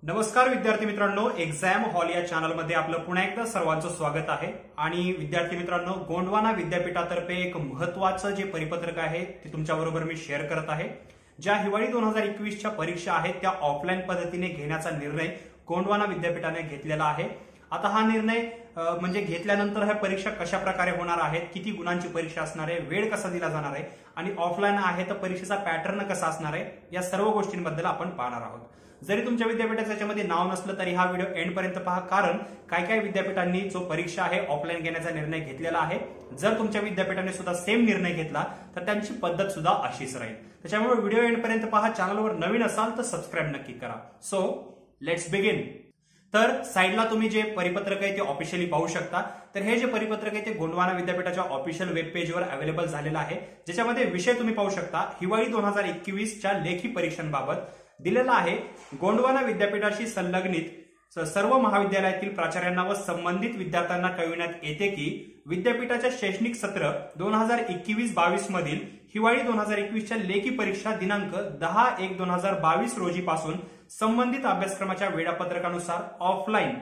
नमस्कार विद्यार्थी मित्रांनो, एक्झाम हॉल या चॅनलमध्ये आपलं पुन्हा एकदा सर्वांचं स्वागत आहे। आणि विद्यार्थी मित्रांनो, गोंडवाना विद्यापीठातर्फे एक महत्त्वाचं जे परिपत्रक आहे ते तुमच्याबरोबर मी शेअर करत आहे। ज्या हिवाळी 2021 च्या परीक्षा आहेत त्या ऑफलाईन पद्धतीने घेण्याचा निर्णय गोंडवाना विद्यापीठाने घेतलेला आहे। आता हा निर्णय म्हणजे घेतल्यानंतर ह्या परीक्षा कशा प्रकारे होणार आहेत, किती गुणांची परीक्षा असणार आहे, वेळ कसा दिला जाणार आहे आणि ऑफलाईन आहे तर परीक्षेचा पॅटर्न कसा असणार आहे, या सर्व गोष्टींबद्दल आपण पाहणार आहोत। जरी तुमच्या विद्यापीठाचं याच्यामध्ये नाव नसलं तरी हा व्हिडिओ एंड पर्यंत पहा, कारण काय विद्यापीठांनी जो परीक्षा आहे ऑफलाईन घेण्याचा निर्णय घेतलेला आहे। जर तुमच्या विद्यापीठाने सुद्धा सेम निर्णय घेतला तर त्यांची पद्धत सुद्धा अशीच राहील। त्याच्यामुळे व्हिडिओ एंड पर्यंत पहा। चॅनलवर नवीन असाल तर सबस्क्राइब नक्की करा। So let's begin. तर साइडला तुम्ही जे परिपत्रक आहे ते ऑफिशियली पाहू शकता। तर हे जे परिपत्रक आहे ते गोंडवाना विद्यापीठाच्या ऑफिशियल वेब पेजवर अवेलेबल झालेलं आहे, ज्याच्यामध्ये विषय तुम्ही पाहू शकता हिवाळी 2021 च्या लेखी परीक्षांबाबत दिलेला आहे। गोंडवाना विद्यापीठाशी संलग्नित सर्व महाविद्यालयातील प्राचार्यांना व संबंधित विद्यार्थ्यांना कळविण्यात येते की विद्यापीठाच्या शैक्षणिक सत्र 2021-22 मधील हिवाळी 2021 च्या लेखी परीक्षा दिनांक 10/1/2022 रोजी पासून संबंधित अभ्यासक्रमाच्या वेळापत्रकानुसार ऑफलाईन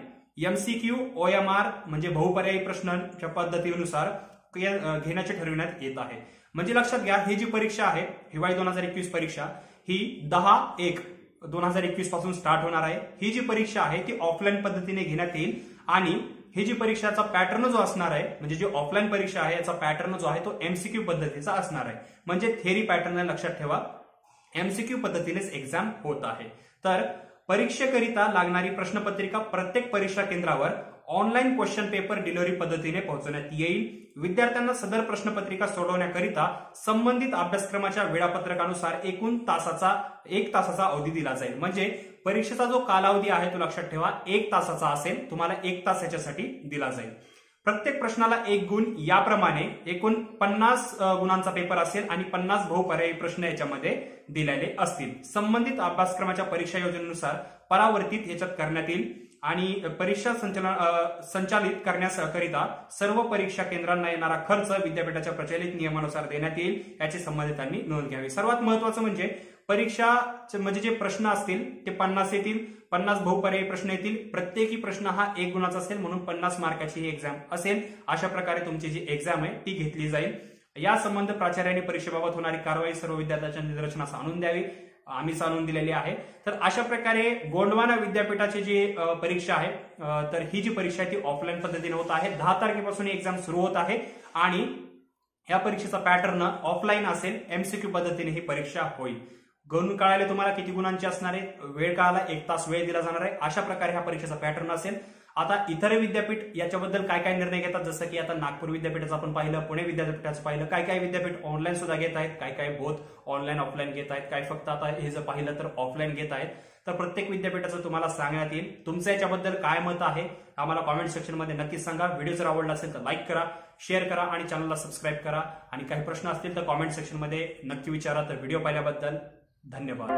MCQ OMR म्हणजे बहुपर्यायी प्रश्नांच्या पद्धतीनुसार घेण्याचे ठरविण्यात येत आहे। म्हणजे लक्षात घ्या, ही जी परीक्षा आहे हिवाळी 2021 परीक्षा ही 10/1/2021 पासून स्टार्ट होणार आहे। ही जी परीक्षा आहे ती ऑफलाईन पद्धतीने घेण्यात येईल आणि ही जी परीक्षाचा पॅटर्न जो असणार आहे, म्हणजे जी ऑफलाईन परीक्षा आहे याचा पॅटर्न जो आहे तो MCQ पद्धतीचा असणार आहे। म्हणजे थेरी पॅटर्न लक्षात ठेवा, MCQ पद्धतीनेच एक्झाम होत आहे। तर परीक्षेकरिता लागणारी प्रश्नपत्रिका प्रत्येक परीक्षा केंद्रावर ऑनलाईन क्वेश्चन पेपर डिलिव्हरी पद्धतीने पोहोचवण्यात येईल। विद्यार्थ्यांना सदर प्रश्नपत्रिका सोडवण्याकरिता संबंधित अभ्यासक्रमाच्या वेळापत्रकानुसार एकूण 1 तासाचा अवधी दिला जाईल। म्हणजे परीक्षेचा जो कालावधी आहे तो लक्षात ठेवा 1 तासाचा असेल, तुम्हाला 1 तास याच्यासाठी दिला जाईल। प्रत्येक प्रश्नाला 1 गुण, याप्रमाणे एकूण 50 गुणांचा पेपर असेल आणि 50 बहुपर्यायी प्रश्न याच्यामध्ये दिलेले असतील। संबंधित अभ्यासक्रमाच्या परीक्षा योजनेनुसार परावर्तित याच्यात करण्यात येईल आणि परीक्षा संचालित करण्याकरिता सर्व परीक्षा केंद्रांना येणारा खर्च विद्यापीठाच्या प्रचलित नियमानुसार देण्यात येईल, याची संबंधितांनी नोंद घ्यावी। सर्वात महत्त्वाचं म्हणजे परीक्षा म्हणजे जे प्रश्न असतील ते 50 येतील, 50 बहुपर्यायी प्रश्न येतील, प्रत्येकी प्रश्न हा 1 गुणाचा असेल, म्हणून 50 मार्काची ही एक्झाम असेल। अशा प्रकारे तुमची जी एक्झाम आहे ती घेतली जाईल। या संबंध प्राचार्यांनी परीक्षेबाबत होणारी कारवाई सर्व विद्यार्थ्यांच्या निदर्शनास आणून द्यावी, आम्हीच आणून दिलेली आहे। तर अशा प्रकारे गोंडवाना विद्यापीठाची जी परीक्षा आहे तर ही जी परीक्षा आहे ती ऑफलाईन पद्धतीने होत आहे। 10 तारखेपासून एक्झाम सुरू होत आहे आणि या परीक्षेचा पॅटर्न ऑफलाईन असेल, MCQ पद्धतीने ही परीक्षा होईल। गुण कळाले तुम्हाला किती गुणांची असणार आहे, वेळ कळाला 1 तास वेळ दिला जाणार आहे। अशा प्रकारे हा परीक्षेचा पॅटर्न असेल। आता इतर विद्यापीठ याच्याबद्दल काय निर्णय घेतात, जसं की आता नागपूर विद्यापीठाचं आपण पाहिलं, पुणे विद्यापीठाचं पाहिलं, काय विद्यापीठ ऑनलाईन सुद्धा घेत आहेत, काय बोथ ऑनलाईन ऑफलाईन घेत आहेत, काय फक्त आता हे जर पाहिलं तर ऑफलाईन घेत आहेत। तर प्रत्येक विद्यापीठाचं तुम्हाला सांगण्यात येईल। तुमचं याच्याबद्दल काय मत आहे आम्हाला कॉमेंट सेक्शन मध्ये नक्कीच सांगा। व्हिडिओ जर आवडला असेल तर लाईक करा, शेअर करा आणि चॅनलला सबस्क्राईब करा। आणि काही प्रश्न असतील तर कॉमेंट सेक्शन मध्ये नक्की विचारा। तर व्हिडिओ पाहिल्याबद्दल धन्यवाद।